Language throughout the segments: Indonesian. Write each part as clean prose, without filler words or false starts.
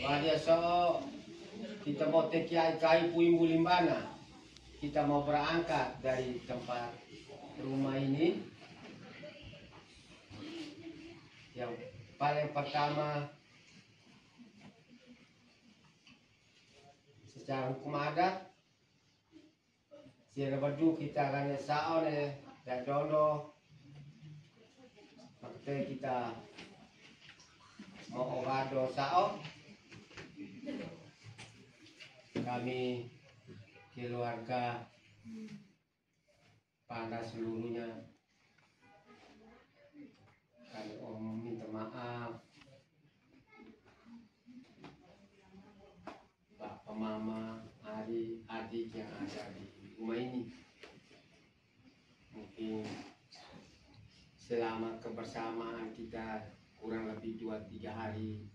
Wadia so kita mau tekiai kai puing bulimbana. Kita mau berangkat dari tempat rumah ini. Yang paling pertama secara hukum adat sira badu kita akan saone dan dono makte kita mau obado sao kami keluarga pada seluruhnya kami minta maaf Bapak, Mama, adik yang ada di rumah ini. Mungkin selama kebersamaan kita kurang lebih 2-3 hari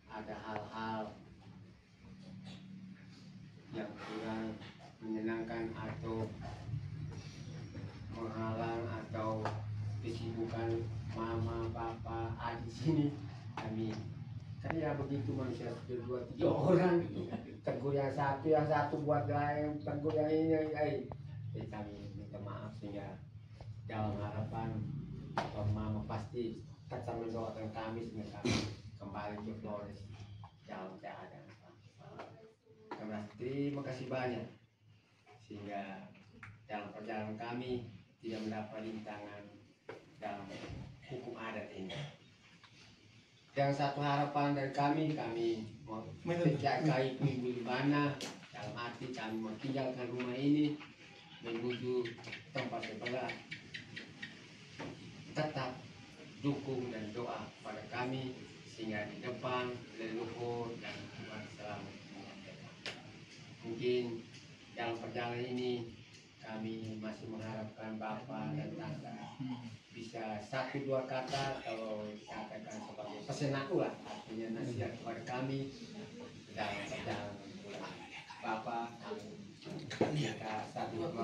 ada hal-hal yang kurang menyenangkan atau menghalang atau kesibukan Mama, Papa, adik sini kami. Kan ya begitu manusia 2-3 orang tegur yang satu buat lain tegur yang ini jadi kami minta maaf sehingga dalam harapan Mama pasti tetap mendoakan kami sehingga kami kembali ke Flores dalam keadaan terima kasih banyak sehingga dalam perjalanan kami tidak mendapat rintangan dalam hukum adat ini. Yang satu harapan dari kami mau menjagai ibu mana dalam arti kami mau tinggalkan rumah ini menuju tempat sebelah. Tetap dukung dan doa pada kami sehingga di depan leluhur dan Tuhan selamat. Mungkin dalam perjalanan ini kami masih mengharapkan Bapak dan Tante bisa 1-2 kata kalau katakan sebagai pesan aku lah artinya nasihat kepada kami dalam perjalanan pulang. Bapak kita 1-2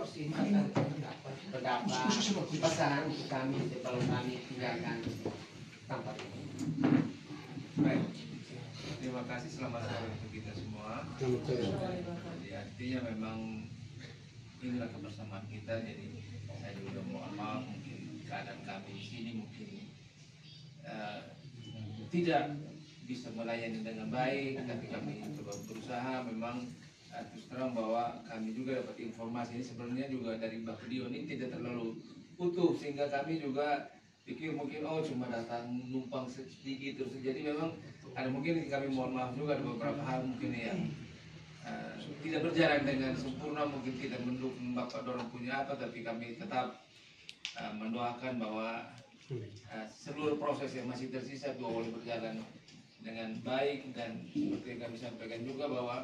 terdapat pesan untuk kami sebelum kami tinggalkan tempat ini. Baik, terima kasih, selamat sore untuk kita semua. Jadi artinya memang inilah kebersamaan kita. Jadi saya juga mohon maaf mungkin keadaan kami di sini mungkin tidak bisa melayani dengan baik, tapi kami coba berusaha. Memang terus terang bahwa kami juga dapat informasi ini sebenarnya juga dari Mbak Dion ini tidak terlalu utuh sehingga kami juga pikir mungkin cuma datang numpang sedikit terus. Jadi memang ada mungkin kami mohon maaf juga ada beberapa hal mungkin yang tidak berjalan dengan sempurna, mungkin tidak mendukung Bapak dorong punya apa, tapi kami tetap mendoakan bahwa seluruh proses yang masih tersisa itu boleh berjalan dengan baik. Dan seperti yang kami sampaikan juga bahwa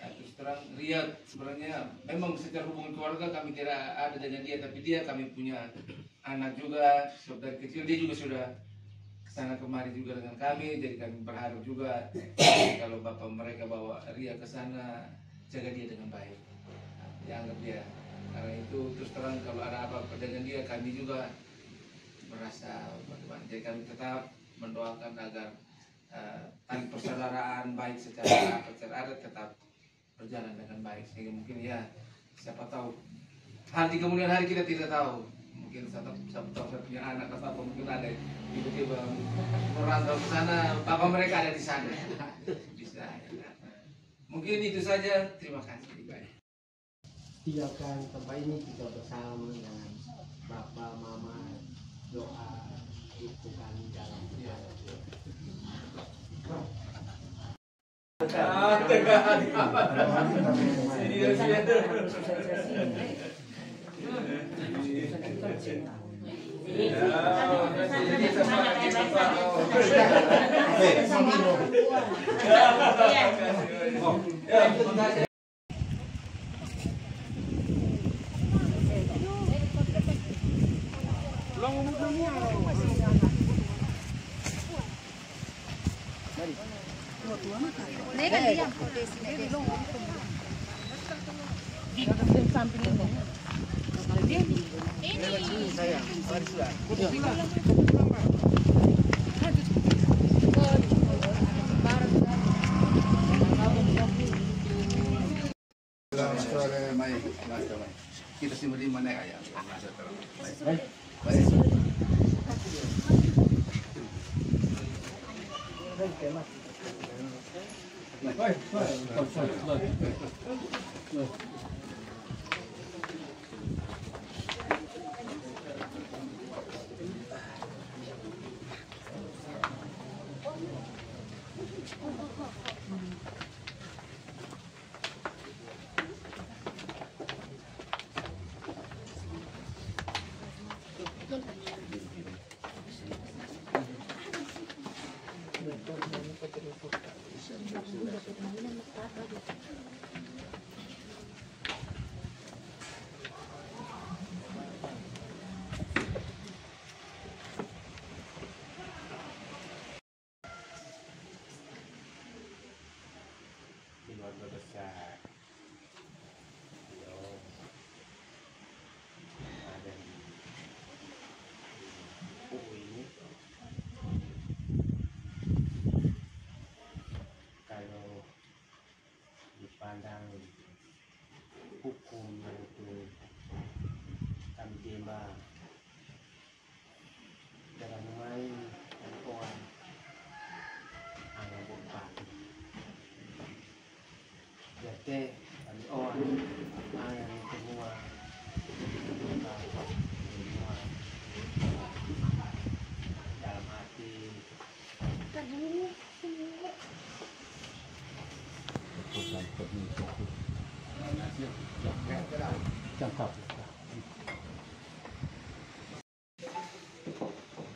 terus terang Ria sebenarnya memang secara hubungan keluarga kami tidak ada dengan dia, tapi dia kami punya anak juga dari kecil, dia juga sudah kesana kemari juga dengan kami. Jadi kami berharap juga kalau Bapak mereka bawa Ria ke sana, jaga dia dengan baik, dianggap dia, karena itu terus terang kalau ada apa-apa dengan dia kami juga merasa bagaimana. Jadi kami tetap mendoakan agar tali persaudaraan baik secara adat tetap berjalan dengan baik, sehingga mungkin ya siapa tahu hari kemudian hari kita tidak tahu, mungkin siapa tahu saya punya anak atau apa, mungkin ada tiba-tiba merantau ke sana, bapak mereka ada di sana bisa. Mungkin itu saja, terima kasih. Tinggalkan tempat ini kita bersama dengan Bapak, Mama, doa itu kami dalam Ini Kita sih di mana ya? Baik. Baik. Keluarga besar. Yo, ada di ini. Kalau dipandang hukum itu kami terima dalam main dan orang anak bukan. Jadi kami orang anak semua semua dalam hati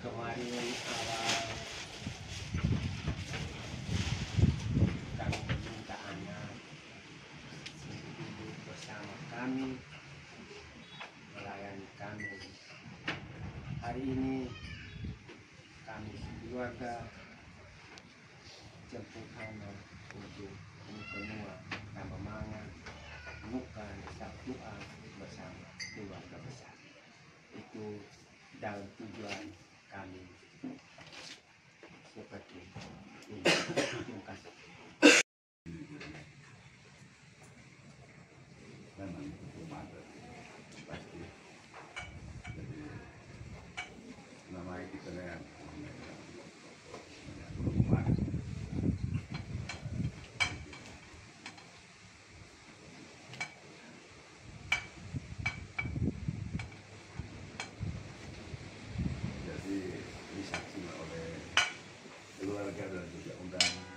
kemarin awal kami meminta anak duduk bersama kami melayani kami. Hari ini kami keluarga jemput anak untuk semua tambah mangan bukan doa bersama keluarga besar. Itu dalam tujuan kami seperti ini. Terima kasih. Memang hukum ada pasti. Jadi namanya kita lihat hukum ada. Jadi disaksikan oleh keluarga dan juga undangan,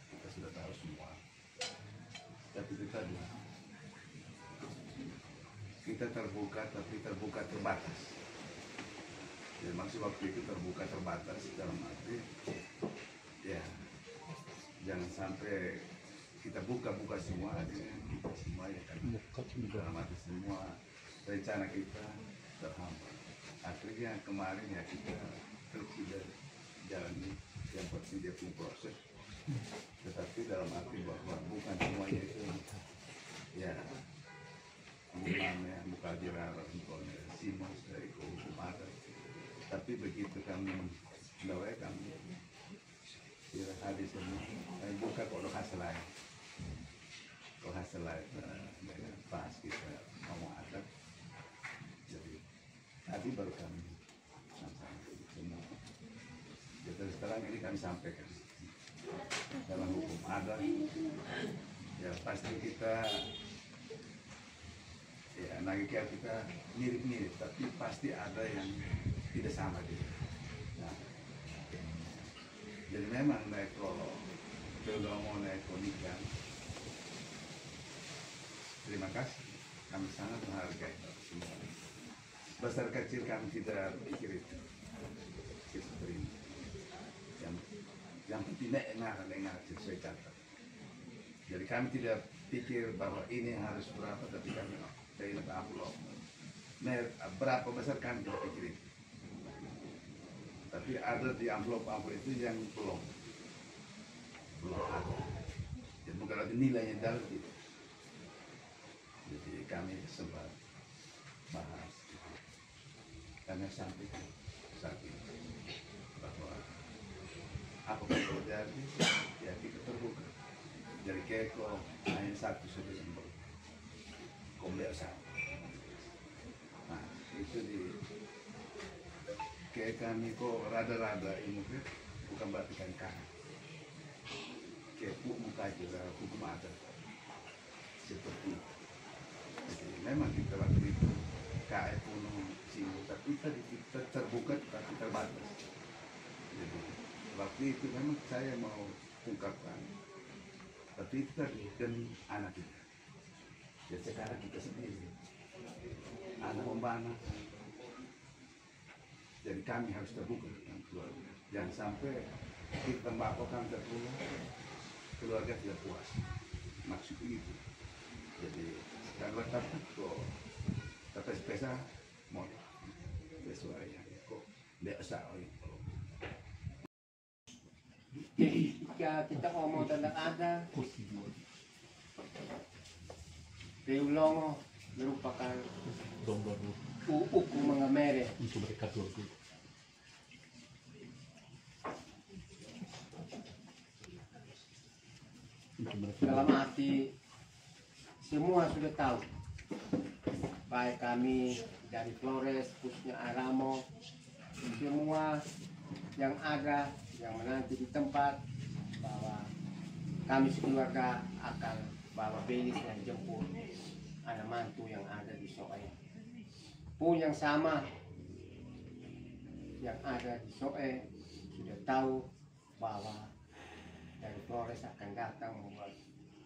kita sudah tahu semua. Tapi itu tadi kita terbuka, tapi terbuka terbatas. Jadi maksud waktu itu terbuka terbatas dalam arti ya jangan sampai kita buka semua, artinya kita semua ya kan dalam arti semua rencana kita terhambat. Akhirnya kemarin ya kita terus sudah jalani yang penting dia punya proses, tetapi dalam arti bahwa bukan semuanya itu ya imamnya bukan dirara umpamanya simas dari hukum adat. Tapi begitu kami mendawai kami kira hadis ini buka kok hasil lain kok hasil lain dengan pas kita ngomong adat. Jadi tadi baru kami sama semua. Jadi sekarang ini kami sampaikan dalam hukum adat ya pasti kita ya nagiknya kita mirip-mirip, tapi pasti ada yang tidak sama gitu. Nah, jadi memang kalau mau naik nikah, terima kasih, kami sangat menghargai semua. Besar kecil kami tidak pikir itu, kita terima. Yang penting dengar sesuai catat. Jadi kami tidak pikir bahwa ini harus berapa, tapi kami dari amplop. Berapa besar kami tidak pikir itu. Tapi ada di amplop itu yang belum ada. Jadi bukan ada nilainya dalam itu. Jadi kami sempat bahas. Kami sampaikan saat ini bahwa apapun terjadi, ya kita terbuka. Jadi keko hanya satu saja yang kombiasa. Nah itu di kayak kami kok rada-rada ini kan bukan berarti kan kami kayak muka aja hukum adat seperti itu. Jadi memang kita waktu itu KF Puno sini tapi kita terbuka tapi terbatas. Jadi waktu itu memang saya mau ungkapkan tapi itu tadi demi anak kita. Ya sekarang kita sendiri anak membana. Jadi kami harus terbuka dengan keluarga. Jangan sampai kita melakukan terpulang keluarga tidak puas. Maksud itu. Jadi kalau tapi kok tapi pesa mau sesuai kok biasa itu. Jika kita ngomong tentang ada Deulongo merupakan uku mengamere untuk mereka dulu. dalam arti semua sudah tahu, baik kami dari Flores, khususnya Aramo, semua yang ada yang menanti di tempat bahwa kami sekeluarga akan bawa belis dan jemput anak mantu yang ada di Soe. Pun yang sama yang ada di Soe sudah tahu bahwa dari Flores akan datang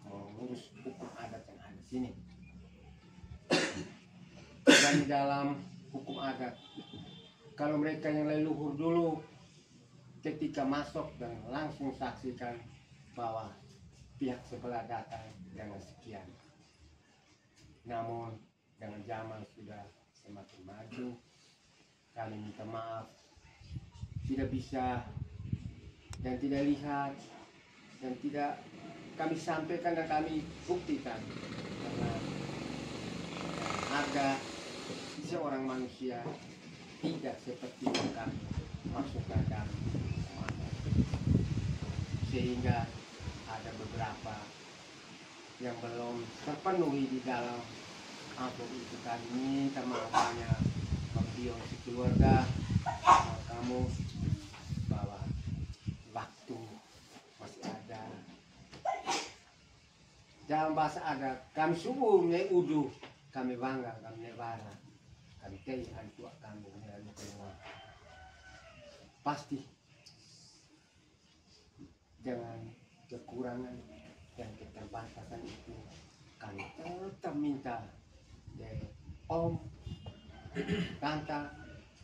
mengurus hukum adat yang ada di sini. Dan di dalam hukum adat, kalau mereka yang leluhur dulu ketika masuk dan langsung saksikan bahwa pihak sebelah datang dengan sekian. Namun dengan zaman sudah semakin maju, kami minta maaf tidak bisa dan tidak lihat dan tidak kami sampaikan dan kami buktikan karena ada seorang manusia tidak seperti yang kami masukkan dalam sehingga ada beberapa yang belum terpenuhi di dalam atur itu. Kami minta maaf banyak beliau sekeluarga kamu bahwa waktu masih ada. Dalam bahasa ada kami subuh udu kami bangga kami nebara kami tei antua kami lalu keluar pasti dengan kekurangan dan keterbatasan itu kami tetap minta dari om tante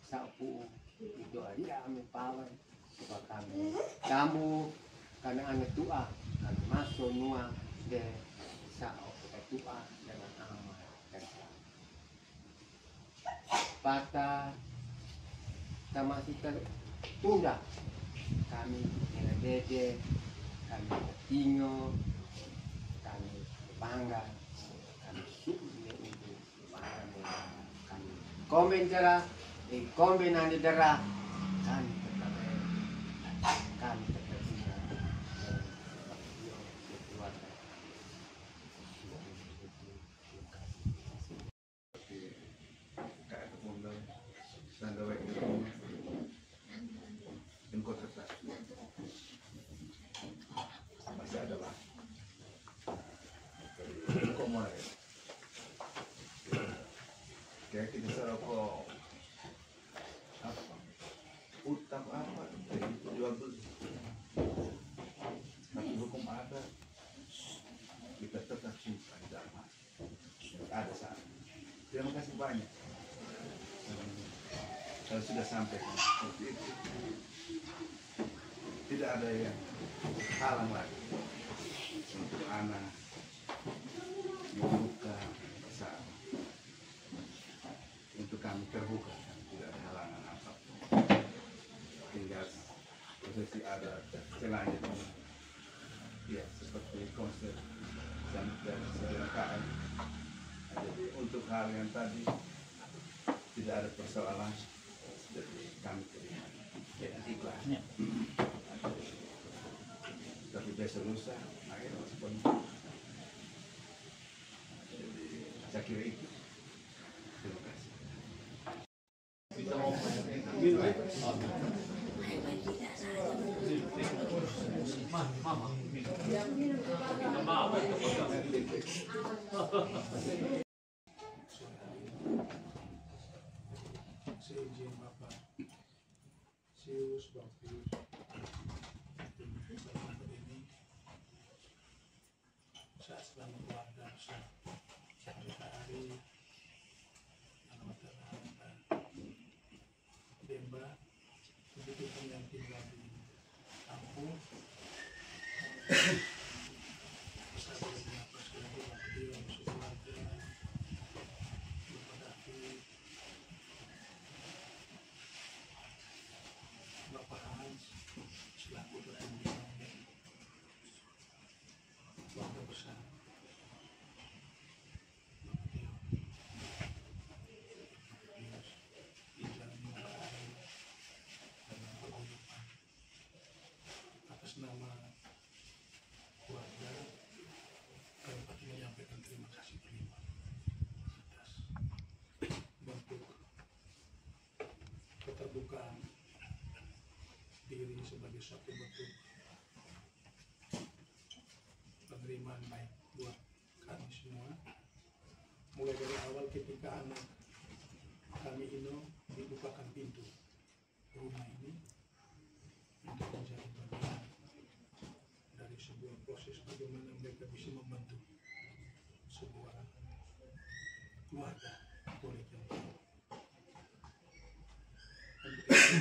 sapu itu dia kami pawan supaya kami kamu karena anak tua kami masuk nua de sao kita tua dengan amal dan patah kita masih tertunda kami dengan dede kami tingo kami bangga kami sudah untuk bangga kami komen cerah komen nanti derah kami tetap kami tetap masih ada lah. Kayak kita serokok apa utang apa itu jual beli tapi hukum ada kita tetap simpan dalam ada saat. Terima kasih banyak kalau sudah sampai seperti itu tidak ada yang halang lagi untuk anak membuka saat untuk kami terbuka tidak ada halangan apapun tinggal prosesi ada selanjutnya ya seperti konsep dan KM. Jadi untuk hal yang tadi tidak ada persoalan jadi kami terima ya ikhlasnya tapi besok lusa akhirnya respon jadi kira itu. Terima kasih. Seizin Bapak Sius Baptius ini saat selama keluarga besar sampai hari Demba begitu pun yang tinggal di kampung saya boleh menyampaikan sekali lagi yang keluarga Bapak David, Bapak Hans selaku ketua keluarga besar Bapak Dio, Izan Mungkari dan Paguyupan. Atas nama keluarga kami patut menyampaikan terima kasih berlimpah atas bentuk keterbukaan diri sebagai suatu bentuk penerimaan baik buat kami semua, mulai dari awal ketika anak kami ini dibukakan pintu rumah ini untuk menjadi bagian dari sebuah proses bagaimana mereka bisa membantu sebuah keluarga Katolik yang baik. Untuk itu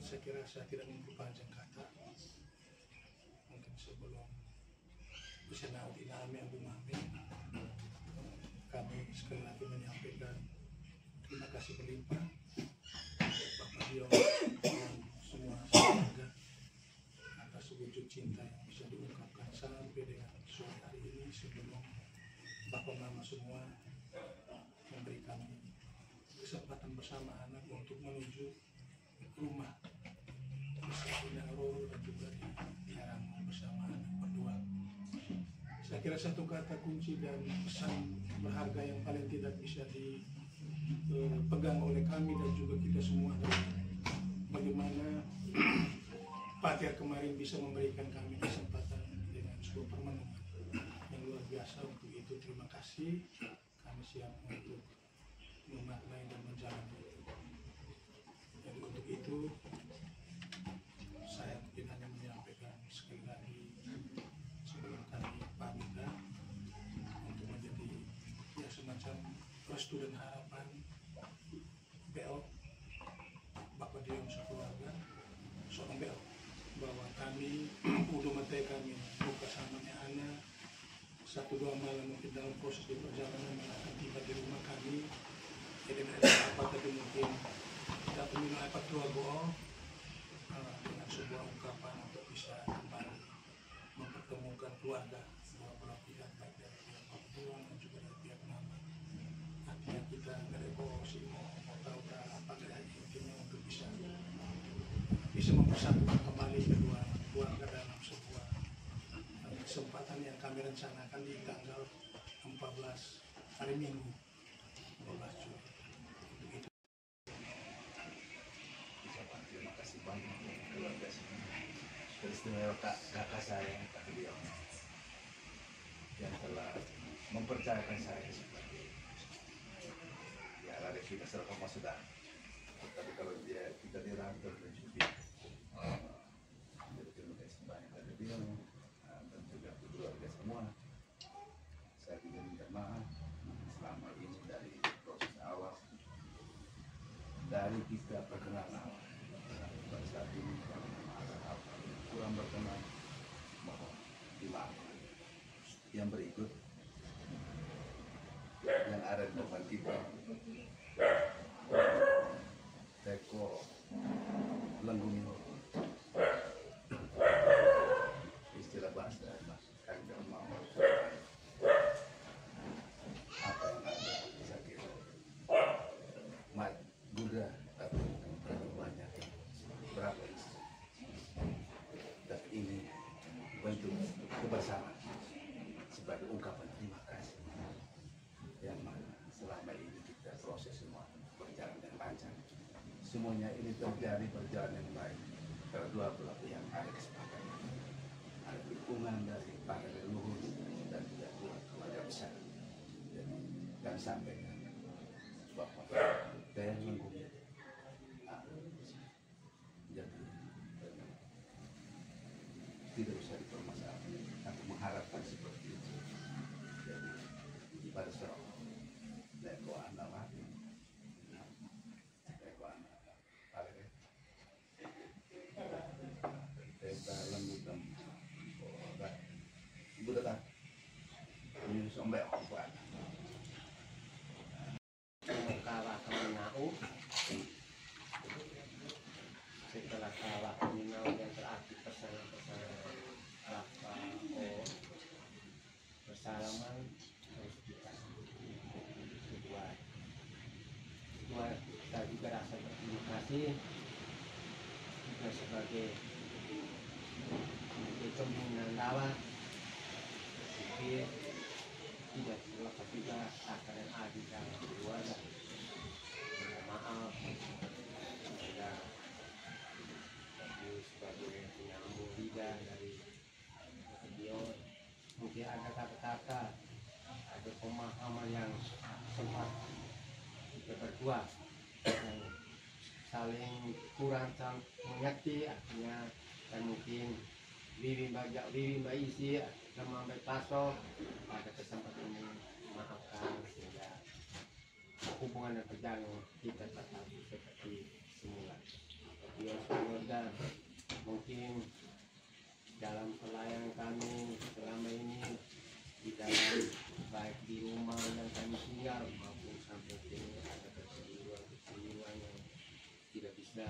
saya kira saya tidak memperpanjang kata. Mungkin sebelum bisa naud ilami Abu Mami, kami sekali lagi menyampaikan terima kasih berlimpah Bapak Dio dan semua keluarga atas wujud cinta yang bisa diungkapkan sampai dengan sore hari ini sebelum Bapak Mama semua memberi kami kesempatan bersama anak untuk menuju rumah bersama Roro dan juga di Harang bersama anak berdua. Saya kira satu kata kunci dan pesan berharga yang paling tidak bisa dipegang oleh kami dan juga kita semua adalah bagaimana Patir kemarin bisa memberikan kami kesempatan dengan sebuah permenungan yang luar biasa. Untuk itu terima kasih, kami siap untuk memaknai dan menjalani. Jadi untuk itu saya mungkin hanya menyampaikan sekali lagi sebelum kami pamit untuk menjadi ya semacam restu dan harapan BL Bapak Dio sekeluarga seorang BL bahwa kami udah mati kami buka samanya anak 1-2 malam mungkin dalam proses di perjalanan akan tiba di rumah kami. Jadi ada apa tadi mungkin kita minum apa tua bohong dengan sebuah ungkapan untuk bisa kembali mempertemukan keluarga semua belah pihak baik dari pihak Papua dan juga dari pihak Mama. Artinya kita ngerevolusi mau tahu apa kayak intinya untuk bisa mempersatukan kembali kedua keluarga dalam sebuah kesempatan yang kami rencanakan di tanggal 14 hari Minggu 12 Juli. Untuk itu Ucapan terima kasih banyak keluarga semua. Teristimewa kakak saya Pak Dio yang telah mempercayakan saya sebagai ya lari kita serta sudah. Tapi kalau dia kita dirangkul dan juga jadi terima kasih banyak Pak Dio dan juga keluarga semua. Saya juga minta maaf selama ini dari proses awal dari kita perkenalan awal pada saat ini kami kurang berkenan, mohon dimaafkan. Yang berikut yang ada di depan kita teko lenggumi istilah bahasa kami tidak mau apa yang ada saya kira mat Buddha tapi bukan berapa banyak berapa isi tapi ini bentuk kebersamaan sebagai ungkapan terima kasih semuanya ini terjadi berjalan yang baik. Kedua belah pihak ada kesepakatan, ada dukungan dari para leluhur dan juga keluarga besar. Jadi kami sampaikan bahwa TNI jadi tidak usah dipermasalahkan. Aku mengharapkan seperti itu. Jadi pada seorang leko anak mati, leko anak paling dalam hitam, ibu datang, ini sombek buat. Kalah kami nau, setelah kalah kami nau yang terakhir pesanan-pesanan apa bersalaman terus kita kedua kita juga rasa berterima kasih juga sebagai pembinaan lawat sipil tidak terlepas juga akan dan adik dalam keluarga. Minta maaf sudah sebagai penyambung lidah dari video mungkin ada kata-kata ada pemahaman yang sempat kita berdua yang saling kurang mengerti artinya dan mungkin Wiwi Mbak Isi sama Mbak Paso pada kesempatan ini maafkan sehingga hubungan dan perjalanan kita tetap seperti semula. Dia keluarga mungkin dalam pelayanan kami selama ini di dalam baik di rumah yang kami tinggal maupun sampai sini ada kekeliruan yang tidak bisa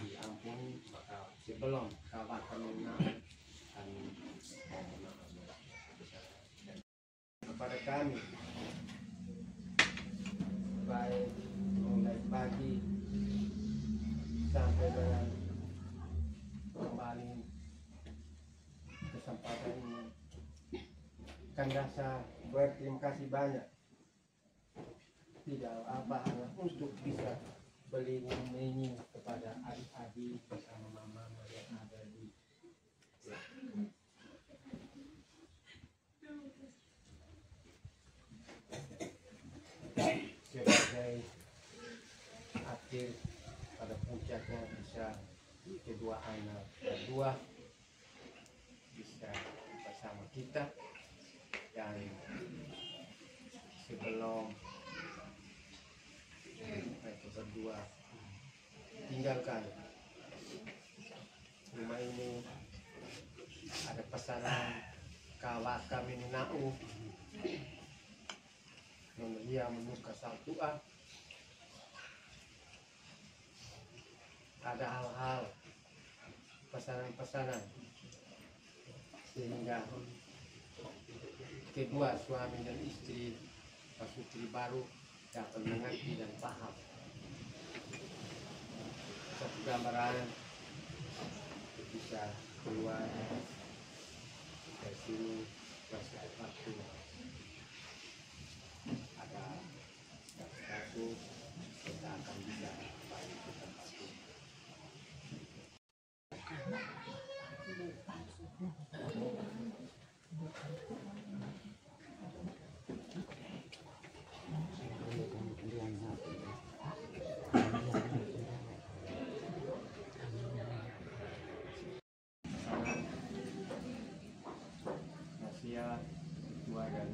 diampuni, maka sebelum kawan kami kami mohon maaf kepada kami baik mulai pagi sampai dengan kembali kesempatan ini kan rasa berterima kasih banyak tidak apa hanya untuk bisa melindungi kepada adik-adik bersama mama yang ada di sebagai akhir pada puncaknya bisa kedua anak berdua bisa bersama kita dan sebelum mereka berdua tinggalkan rumah ini ada pesanan kawah kami nau dia menuka saltua ada hal-hal pesanan-pesanan sehingga kedua suami dan istri pasutri baru dapat mengerti dan paham satu gambaran bisa keluar dari sini masih waktu ada kasus kita akan bisa balik ke tempat ini. Nasihat tua dan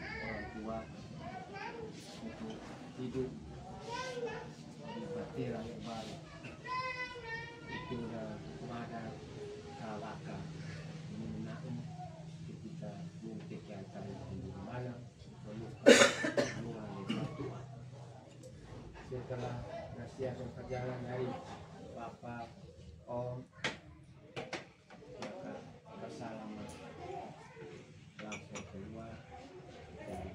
orang tua untuk hidup di batira yang baru itu ada kalaka mengenai ketika kegiatan di mana setelah nasihat dan perjalanan dari Bapak Om maka bersalaman langsung keluar dan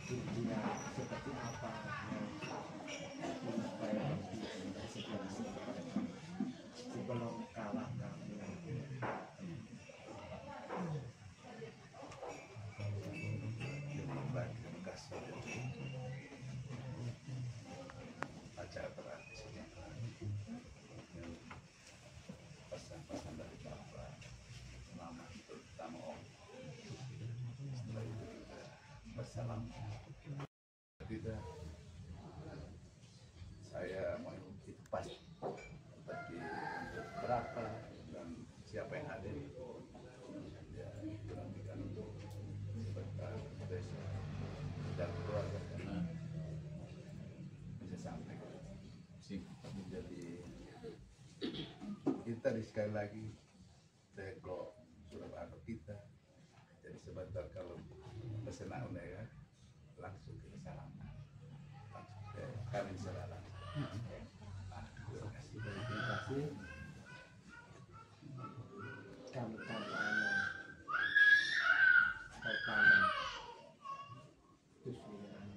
dunia seperti apa yang supaya sebelum kalah kami Baik, terima kasih. siapa yang hadir ya itu nanti kan untuk sebentar desa dan keluarga kan bisa sampai jadi kita di sekali lagi teko sudah bantu kita jadi sebentar kalau pesenau ya langsung kita salamkan langsung ke kami salam. Terima kasih. Terima kasih. Kami tanpa terpandang kesulitan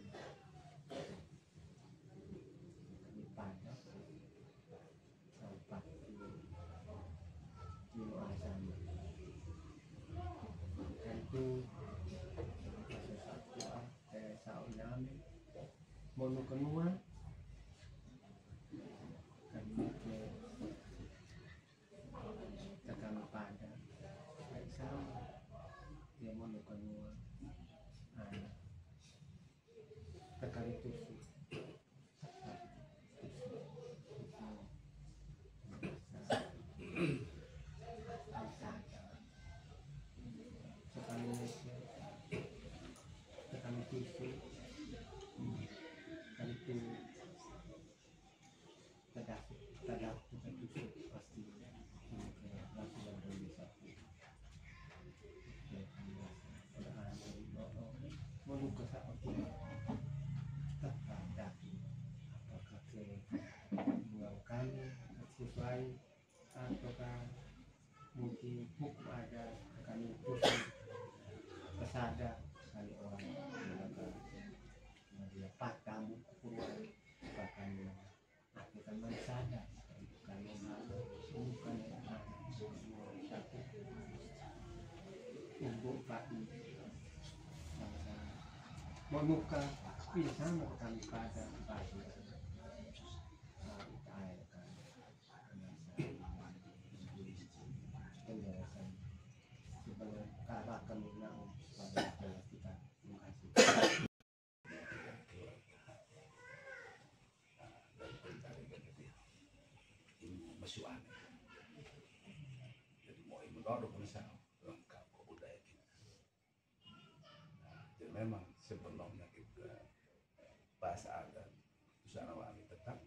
kami pandang tempat di asam itu sesuatu saya ulami mono kenua kami ke kami pada sama dia mono kenua tekali tusu ataukah mungkin hukum ada kami pusing kesada kali orang melepas kamu pulang bahkan akhirnya mensada kalau bukan satu ibu pagi memuka sama kami pada pagi masuk aneh. Jadi mau menodok misalnya lengkap budaya kita. Jadi memang sebelumnya kita bahasa adat busana wangi tetap,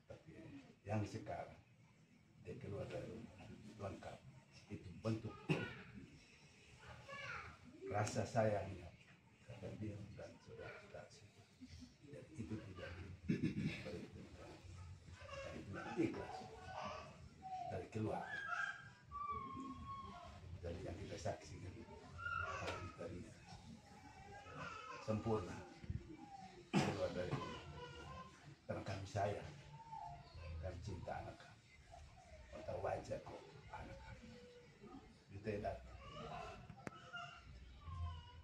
tapi yang sekarang dia keluar dari lengkap itu bentuk rasa sayangnya karena dia dan saudara-saudara dan itu tidak diperhitungkan dan itu tidak ikhlas dari keluarga dari yang kita saksikan hari tadi sempurna keluar dari karena kami sayang kami cinta anak kami atau wajah kok anak kami kita datang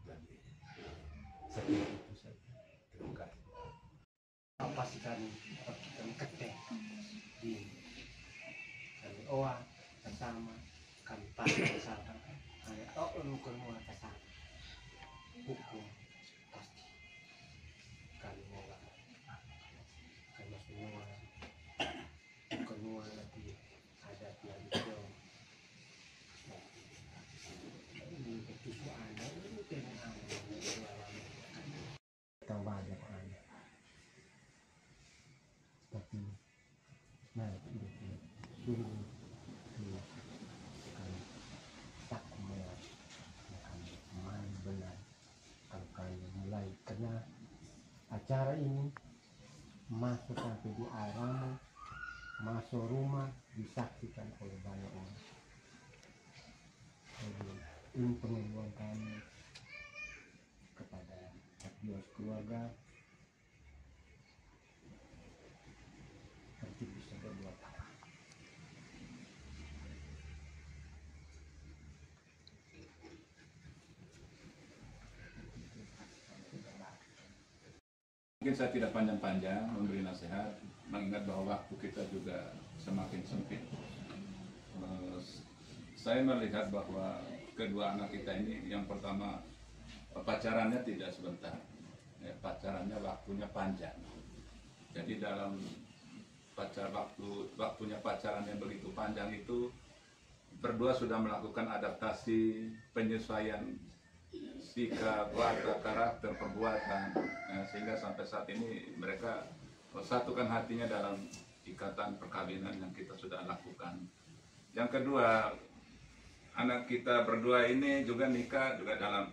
dan saya kira itu saja. Terima kasih. pastikan kami ketek di kami oa bersama kami pakai bersama kami semua bersama hukum pasti kami mau kami semua semua lagi ada yang itu ini itu ada ini dengan tahu banyak ada tapi nah itu dulu kami tak melihat kami main benar kalau kami mulai karena acara ini masuk sampai di Arama masuk rumah disaksikan oleh banyak orang. Jadi ini pengakuan kami kepada setiap keluarga tertib bisa berbuat apa. Mungkin saya tidak panjang-panjang memberi nasihat, mengingat bahwa waktu kita juga semakin sempit. Saya melihat bahwa kedua anak kita ini, yang pertama pacarannya tidak sebentar, ya, pacarannya waktunya panjang. Jadi dalam waktunya pacaran yang begitu panjang itu, berdua sudah melakukan adaptasi, penyesuaian sikap, watak, karakter, perbuatan, sehingga sampai saat ini mereka satukan hatinya dalam ikatan perkawinan yang kita sudah lakukan. Yang kedua, anak kita berdua ini juga nikah juga dalam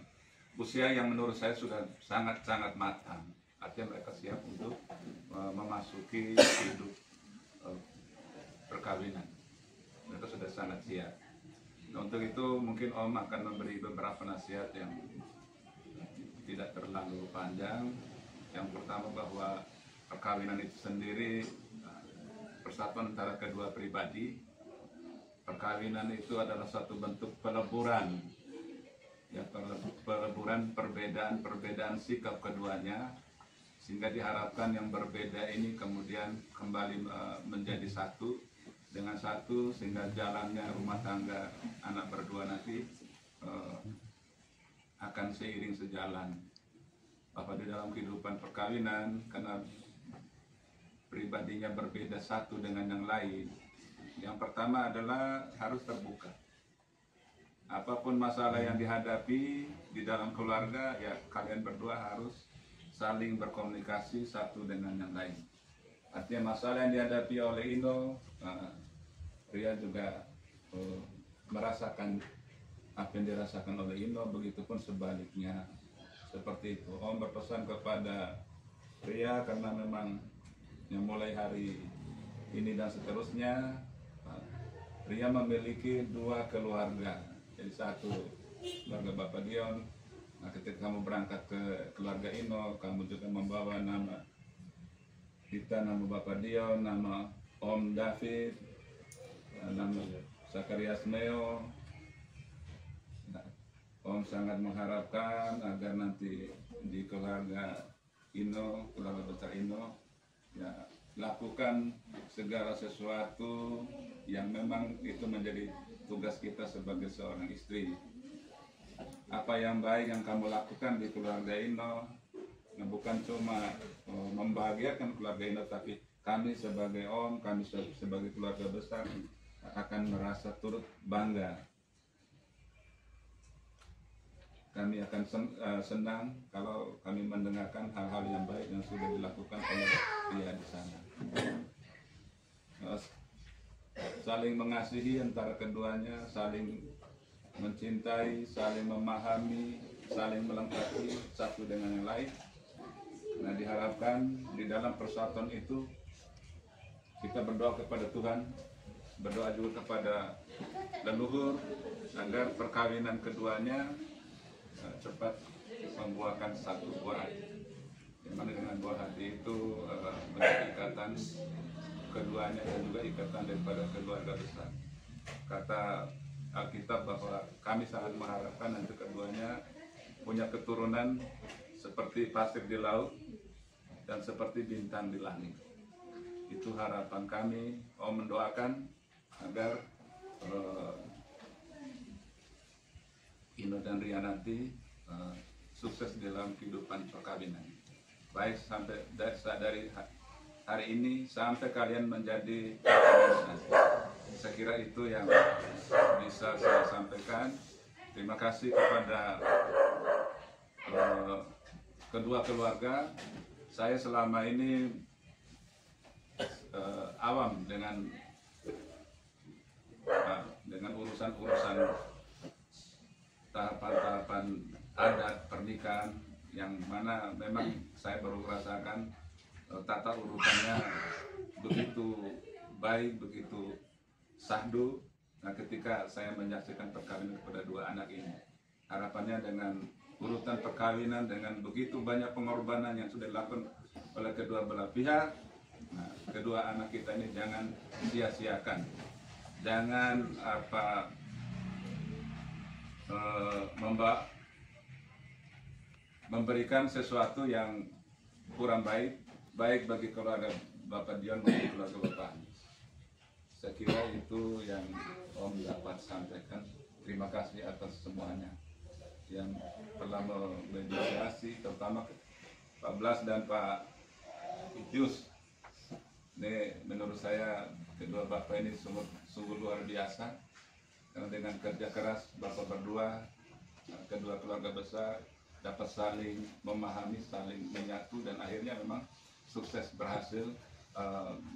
usia yang menurut saya sudah sangat-sangat matang. Artinya mereka siap untuk memasuki hidup perkawinan. Mereka sudah sangat siap. Nah, untuk itu mungkin Om akan memberi beberapa nasihat yang tidak terlalu panjang. Yang pertama bahwa perkawinan itu sendiri persatuan antara kedua pribadi. Perkawinan itu adalah suatu bentuk peleburan, ya, peleburan perbedaan sikap keduanya, sehingga diharapkan yang berbeda ini kemudian kembali menjadi satu dengan satu, sehingga jalannya rumah tangga anak berdua nanti akan seiring sejalan. Bahwa di dalam kehidupan perkawinan, karena pribadinya berbeda satu dengan yang lain, yang pertama adalah harus terbuka. Apapun masalah yang dihadapi di dalam keluarga, ya kalian berdua harus saling berkomunikasi satu dengan yang lain. Artinya masalah yang dihadapi oleh Ino, Ria juga merasakan apa yang dirasakan oleh Ino, begitupun sebaliknya. Seperti itu. Om berpesan kepada Ria, karena memang yang mulai hari ini dan seterusnya, Ria memiliki dua keluarga. Jadi satu keluarga Bapak Dion. Nah, ketika kamu berangkat ke keluarga Ino, kamu juga membawa nama kita, nama Bapak Dion, nama Om David, nama Zakarias Meo. Nah, Om sangat mengharapkan agar nanti di keluarga Ino, keluarga besar Ino, ya, lakukan segala sesuatu yang memang itu menjadi tugas kita sebagai seorang istri. Apa yang baik yang kamu lakukan di keluarga Ino, bukan cuma membahagiakan keluarga Ino, tapi kami sebagai Om, kami sebagai keluarga besar akan merasa turut bangga. Kami akan senang kalau kami mendengarkan hal-hal yang baik yang sudah dilakukan oleh Ria di sana. Saling mengasihi antara keduanya, saling mencintai, saling memahami, saling melengkapi satu dengan yang lain. Nah, diharapkan di dalam persatuan itu kita berdoa kepada Tuhan, berdoa juga kepada leluhur agar perkawinan keduanya cepat membuahkan satu buah hati. Yang mana dengan buah hati itu menjadi ikatan keduanya dan juga ikatan daripada keluarga besar. Kata Alkitab bahwa kami sangat mengharapkan nanti keduanya punya keturunan seperti pasir di laut dan seperti bintang di langit. Itu harapan kami. Om mendoakan agar Ino dan Ria nanti sukses dalam kehidupan perkawinan. Baik sampai dari hari ini sampai kalian menjadi pasangan. Saya kira itu yang bisa saya sampaikan. Terima kasih kepada kedua keluarga. Saya selama ini awam dengan urusan-urusan tahapan-tahapan adat pernikahan, yang mana memang saya baru merasakan tata urutannya begitu baik, begitu sahdu. Nah, ketika saya menyaksikan perkawinan kepada dua anak ini, harapannya dengan urutan perkawinan dengan begitu banyak pengorbanan yang sudah dilakukan oleh kedua belah pihak, nah, kedua anak kita ini jangan sia-siakan, jangan memberikan sesuatu yang kurang baik bagi keluarga Bapak Dion maupun keluarga Bapak Anies. Saya kira itu yang Om dapat sampaikan. Terima kasih atas semuanya yang telah memediasi, terutama Pak Blas dan Pak Itius. Ini menurut saya kedua bapak ini sungguh luar biasa. karena dengan kerja keras Bapak berdua, kedua keluarga besar dapat saling memahami, saling menyatu, dan akhirnya memang sukses berhasil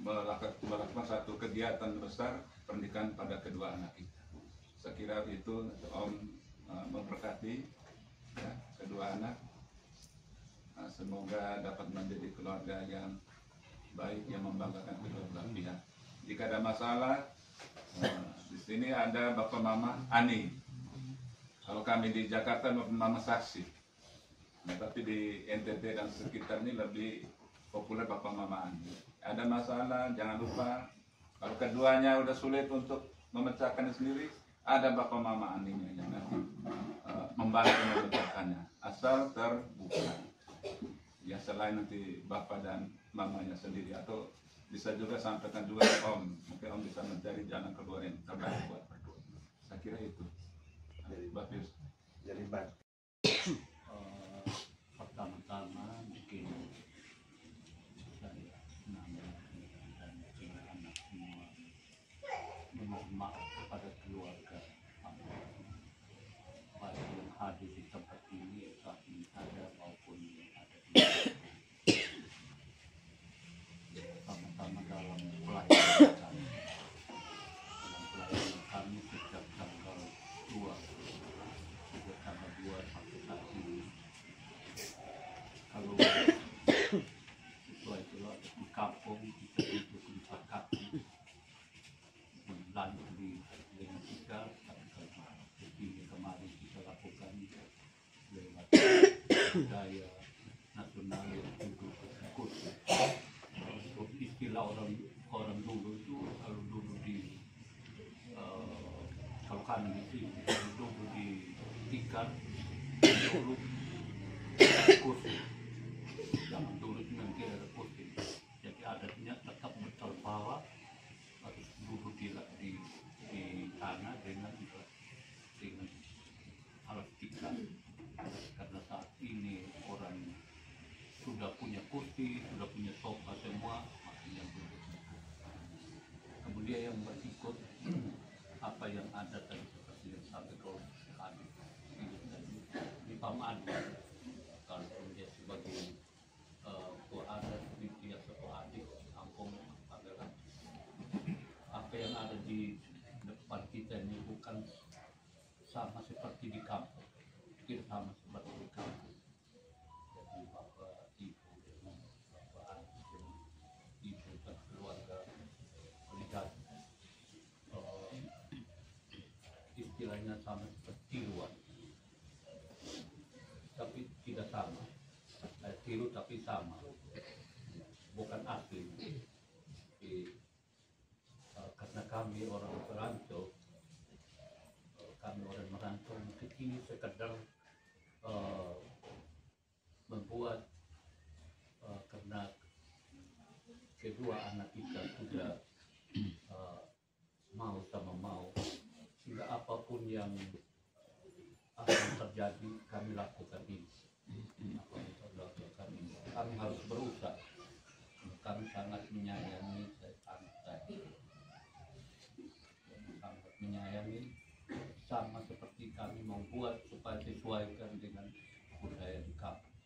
melakukan satu kegiatan besar pernikahan pada kedua anak kita. Saya kira itu Om memberkati ya, kedua anak. Semoga dapat menjadi keluarga yang baik yang membanggakan kedua belah pihak. Jika ada masalah, di sini ada Bapak Mama Ani. Kalau kami di Jakarta Bapak Mama Saksi, nah, tapi di NTT dan sekitar ini lebih populer Bapak Mama Ani. Ada masalah, jangan lupa kalau keduanya udah sulit untuk memecahkannya sendiri, ada Bapak Mama Aninya yang nanti membantu memecahkannya, asal terbuka. Ya selain nanti Bapak dan Mamanya sendiri, atau bisa juga sampaikan juga Om, mungkin Om bisa mencari jalan keluar yang terbaik buat berdua. Saya kira itu. Jadi Bapak Jadi Bang, pertama-tama mungkin saya namanya dan tiga anak semua memohon maaf kepada keluarga baik yang hadir di tempat ini saat ini ada maupun yang ada di sama-sama dalam pelayanan kami. Dalam pelayanan kami sejak tanggal 2 sampai saat ini. Kalau sesuai kalau di kampung kita duduk di kaki lanjut dengan kita, tapi kalau begini kemarin kita lakukan lewat budaya nasional yang duduk ikut. Untuk istilah orang dulu itu, kalau dulu di kalau kami di sini dulu di ikan dulu kursi. Zaman dulu itu nanti ada kursi, jadi adatnya tetap berterbawa harus duduk di tanah dengan alat tikar. Karena saat ini orang sudah punya kursi, sudah punya sofa semua, makanya duduk. Kemudian yang berikut apa yang ada tadi seperti yang sampai kalau habis di Paman, kalau dia sebagai adat dia sebagai adik kampung adalah apa yang ada di depan kita ini bukan sama seperti di kampung, tidak sama seperti di kampung. Jadi bapak ibu dengan bapak adik dengan ibu dan keluarga melihat istilahnya sama seperti luar, tapi tidak sama. Tiru tapi sama, bukan asli. Karena kami orang merantau, mungkin ini sekedar membuat karena kedua anak kita sudah mau sama mau, sehingga apapun yang akan terjadi kami lakukan ini. Kami harus berusaha. Kami sangat menyayangi sangat menyayangi, sama seperti kami membuat supaya sesuaikan dengan budaya di kampung.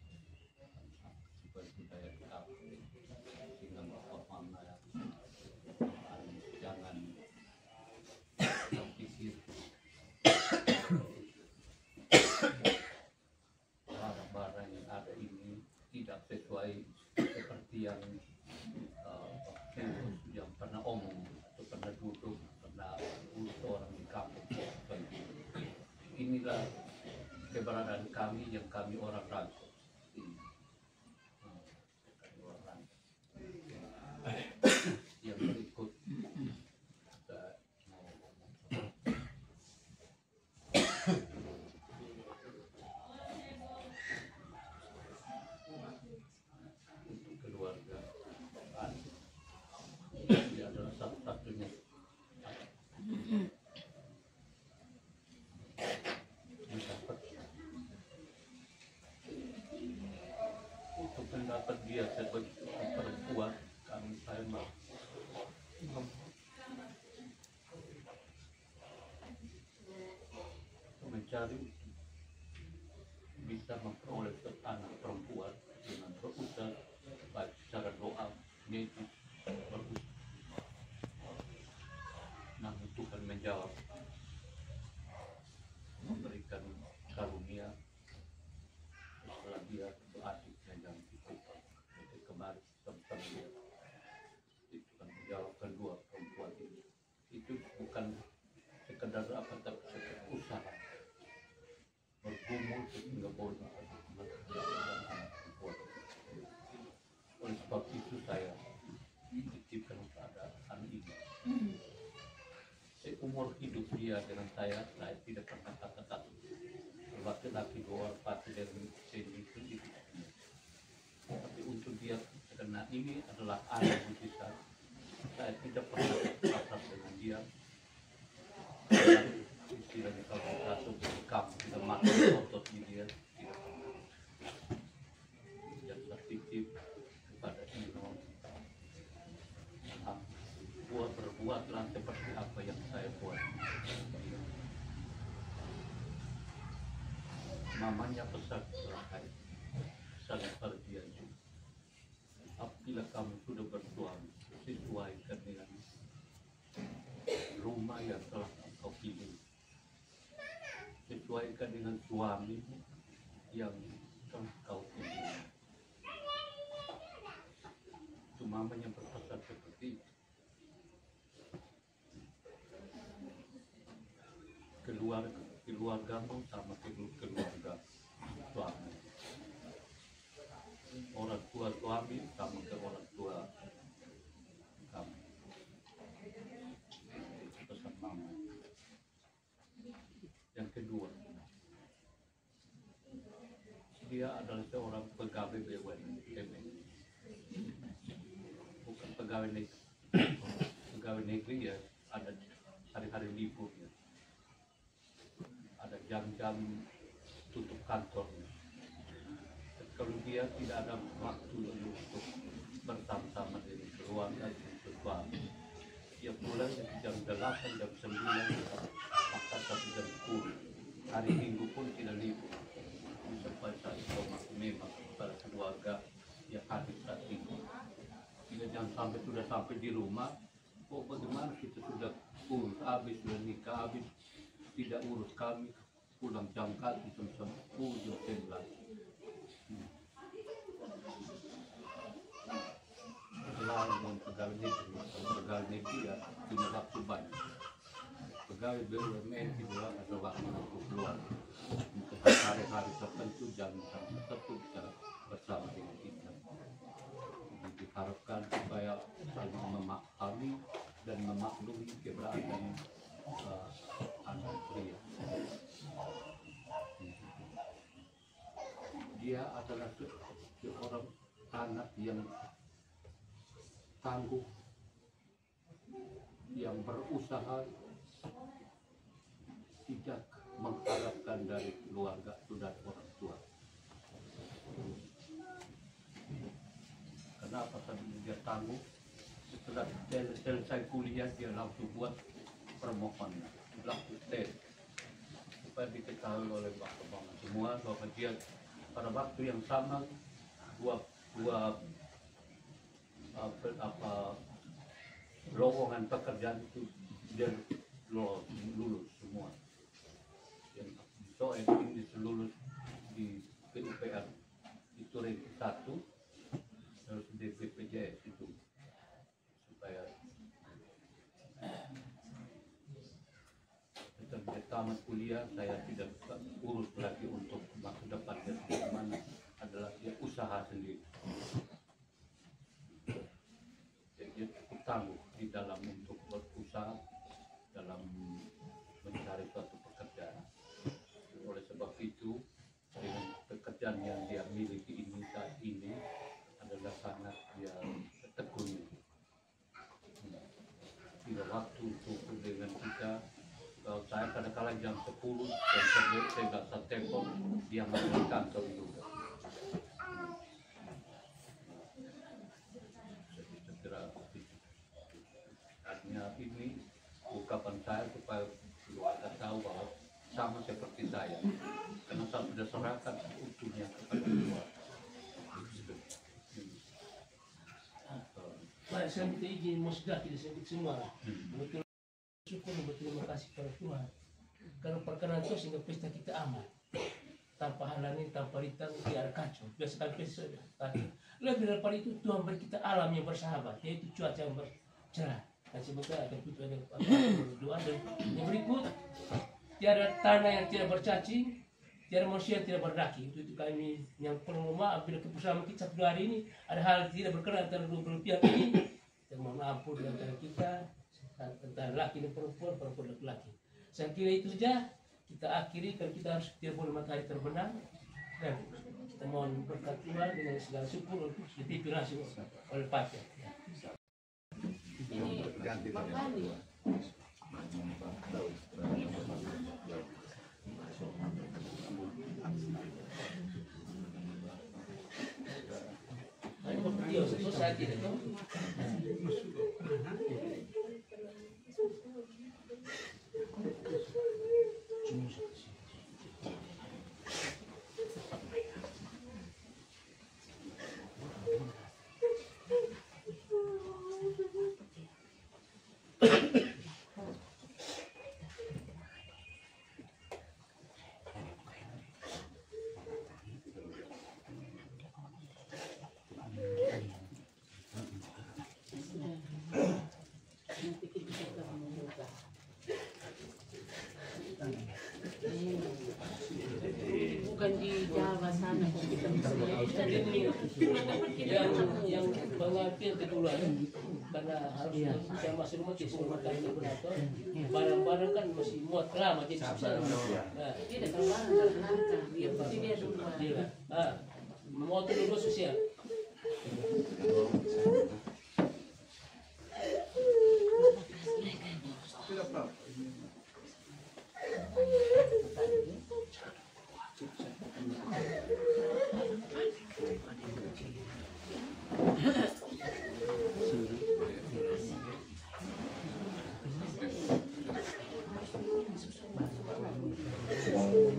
Supaya budaya di kampung, sehingga bapak mama jangan terpikir barang-barang yang ada ini tidak sesuai seperti yang pernah omong atau pernah duduk, pernah urus orang di kampung. Inilah keberadaan kami yang kami orang rantau. Yang berikut keluarga dia adalah satu-satunya untuk mendapat dia sebagai perempuan. Kami saya mencari bisa memperoleh anak perempuan dengan berusaha baik secara doa, medis, berusaha. Namun Tuhan menjawab, memberikan karunia setelah dia adiknya yang dikubur. Jadi kemarin sama-sama dia itu kan menjawab kedua perempuan ini. Itu bukan sekedar apa tapi sekedar usaha bergumul sehingga boleh mendapatkan anak perempuan. Oleh sebab itu saya dititipkan keadaan ini. Seumur hidup dia dengan saya tidak pernah kata-kata laki-laki dua pasti dari sini itu. Tapi untuk dia karena ini adalah anak besar, saya tidak pernah kata dengan dia. Istilahnya kalau kita sebutkan kita makan otot di dia tidak pernah. Yang tertitip kepada Ino, berbuatlah seperti apa yang saya buat. Mamanya pesan terakhir, saling perjanjian. Apabila kamu sudah bersuami, sesuaikan dengan rumah yang telah engkau pilih. Sesuaikan dengan suami yang telah kau pilih. Itu mamanya berpesan seperti itu. Keluargamu sama keluarga suami. Orang tua suami sama ke orang tua kamu. Pesan mama. Yang kedua, dia adalah seorang pegawai BUMN, bukan pegawai negeri. Pegawai negeri ya ada hari-hari libur ya. Ada jam-jam tutup kantornya. Kalau dia tidak ada waktu untuk bersama-sama dengan keluarga dan suami, dia pulang jam 8, jam 9, maka sampai jam 10. Hari Minggu pun tidak libur. Sampai saat itu memang kepada keluarga yang hadir saat itu. Jika jangan sampai sudah sampai di rumah, oh bagaimana kita sudah urus habis, sudah nikah habis, tidak urus kami, pulang jam kali jam 10, jam 11. Selain dengan pegawai negeri ya punya waktu banyak. Pegawai BUMN juga ada waktu untuk keluar untuk hari-hari tertentu jam tertentu bisa bersama dengan kita. Jadi diharapkan supaya saling memahami dan memaklumi keberadaan anak pria. Dia adalah seorang anak yang tangguh, yang berusaha, tidak mengharapkan dari keluarga dan orang tua. Kenapa tadi dia tangguh? Setelah selesai kuliah dia langsung buat permohonan, langsung tes supaya diketahui oleh bapak-bapak semua bahwa dia pada waktu yang sama dua lowongan pekerjaan itu dia lulus semua. Yang soal ini lulus di PUPR itu ranking 1, terus di BPJS itu supaya setelah tamat kuliah saya tidak urus lagi untuk masa depannya bagaimana, adalah dia usaha sendiri. Dia cukup tangguh di dalam untuk berusaha dalam mencari suatu pekerjaan. Oleh sebab itu dengan pekerjaan yang dia miliki ini saat ini adalah sangat dia tekun. Tidak waktu untuk dengan kita. Kalau saya kadang-kadang jam 10 jam 11 saya nggak bisa telepon, dia masih di kantor juga. Artinya ini ungkapan saya supaya keluarga tahu bahwa sama seperti saya, karena saya sudah serahkan utuhnya kepada Tuhan. Baik, saya minta izin musda tidak sedikit semua. Betul syukur dan berterima kasih kepada Tuhan. Karena perkenan itu sehingga pesta kita aman. Tanpa halangan, tanpa ritang, tidak ada kacau. Biasa kali pesta kacau. Lebih daripada itu Tuhan beri kita alam yang bersahabat, yaitu cuaca yang cerah. Dan semoga akan putus ada doa dan yang berikut, tiada tanah yang tidak bercacing, tiada manusia yang tidak berdaki. Itu kami yang perlu maaf bila kebersamaan kita satu hari ini ada hal yang tidak berkenan antara dua belah pihak ini. Kita mohon ampun di antara kita antara laki dan perempuan, perempuan dan laki. Saya kira itu saja. Kita akhiri kalau kita harus tidak boleh matahari terbenam. Dan kita mohon berkat Tuhan dengan segala syukur untuk dipimpin langsung oleh Pacar. Ganti Dia susah tidak tahu. Bukan di Jawa sana kita yang pengertian kedua karena harus saya masuk rumah kita makan donatur barang-barang kan masih muat lama jadi susah. Nah, tidak kalau barang dia pasti dia duluan. dia motor dulu sosial. Tidak apa-apa.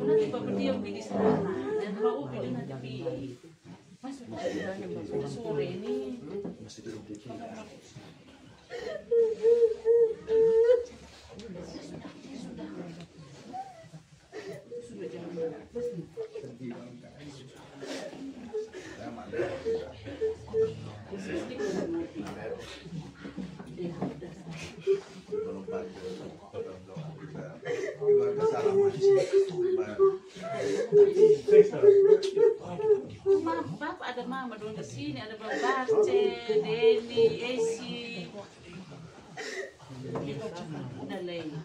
Nanti bapak dia pergi di sana dan mau pergi nanti masuk sudah sore ini. Sudah jam 12. Bapak ada mama dulu di sini, ada Bang Barce, Deni, Esi. Udah lain.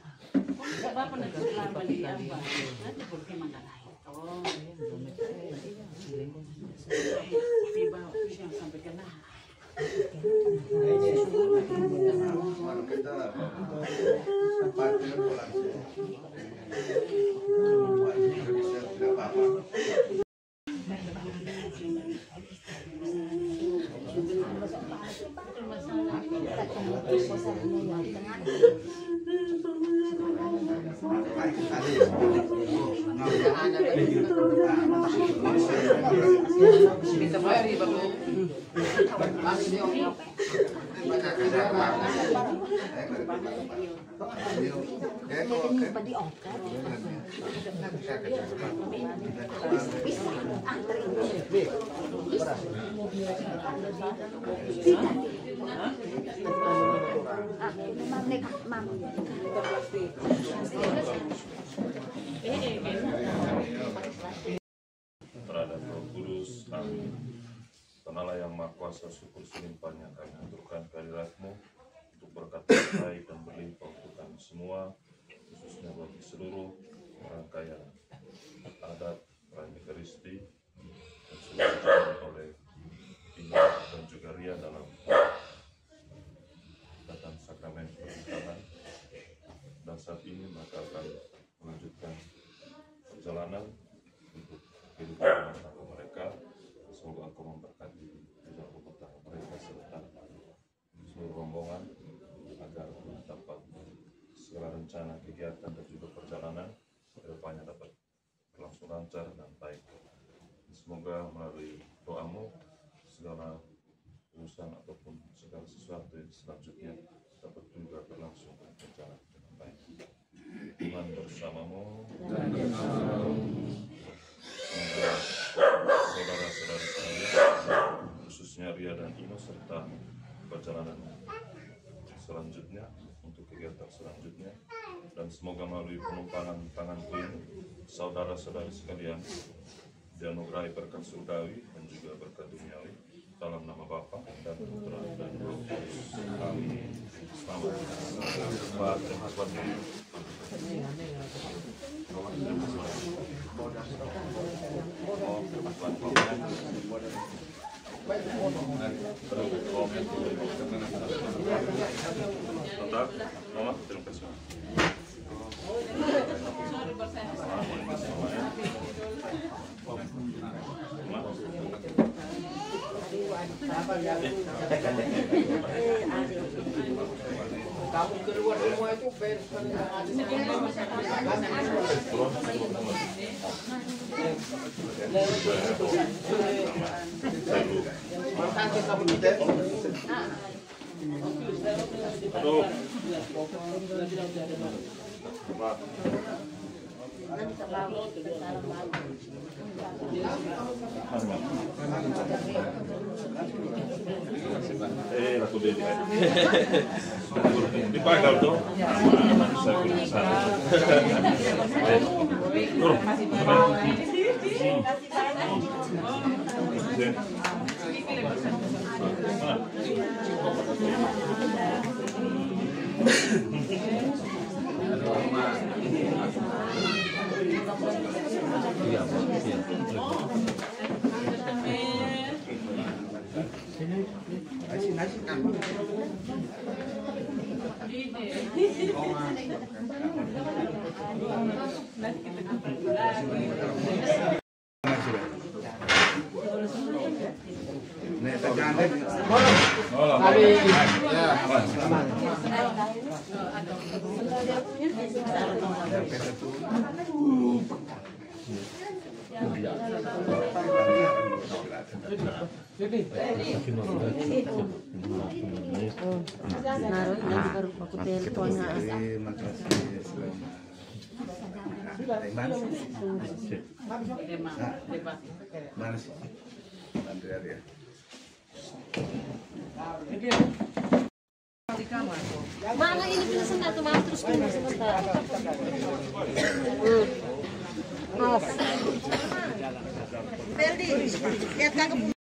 Bapak nanti lama di Amba. Nanti pergi mana lain. Oh. Di bawah yang sampai kena. Baru kita parkir pulang. Tidak apa-apa. Bisa bayar di bapak. Terhadap Roh Kudus, amin. Tanahlah yang Maha Kuasa, syukur selimpahnya kami aturkan kehadirat-Mu untuk berkat baik dan berlimpah untuk kami semua, khususnya bagi seluruh rangkaian adat Rani Kristi dan sudah dijalankan oleh Ina dan juga Ria dalam datang sakramen pernikahan. Dan saat ini maka akan melanjutkan perjalanan untuk kehidupan rumah tangga mereka. Semoga Engkau memberkati dalam rumah tangga mereka serta seluruh rombongan agar dapat segala rencana kegiatan dan juga perjalanan ke depannya dapat berlangsung lancar dan baik. Semoga melalui doamu segala urusan ataupun segala sesuatu yang selanjutnya dapat juga berlangsung dan berjalan dengan baik. Tuhan bersamamu. Semoga saudara-saudari sekalian, khususnya Ria dan Ino, serta perjalanan selanjutnya untuk kegiatan selanjutnya, dan semoga melalui penumpangan tanganku ini saudara-saudari sekalian dianugerahi berkat surgawi dan juga berkat duniawi dalam nama Bapa dan Putra dan Roh Kudus. Amin. Selamat. Terima kasih. Kamu keluar rumah itu Laku dia dipagal tuh. Bisa Mana sih? Andrea dia. Mana ini kita sebentar tuh, Mas, terus tunggu sebentar. Mas. Ferdi, lihat kakak.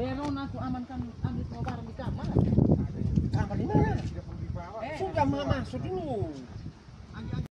Beron aku amankan ambil semua barang di kamar. Kamar di mana? Sudah masuk dulu.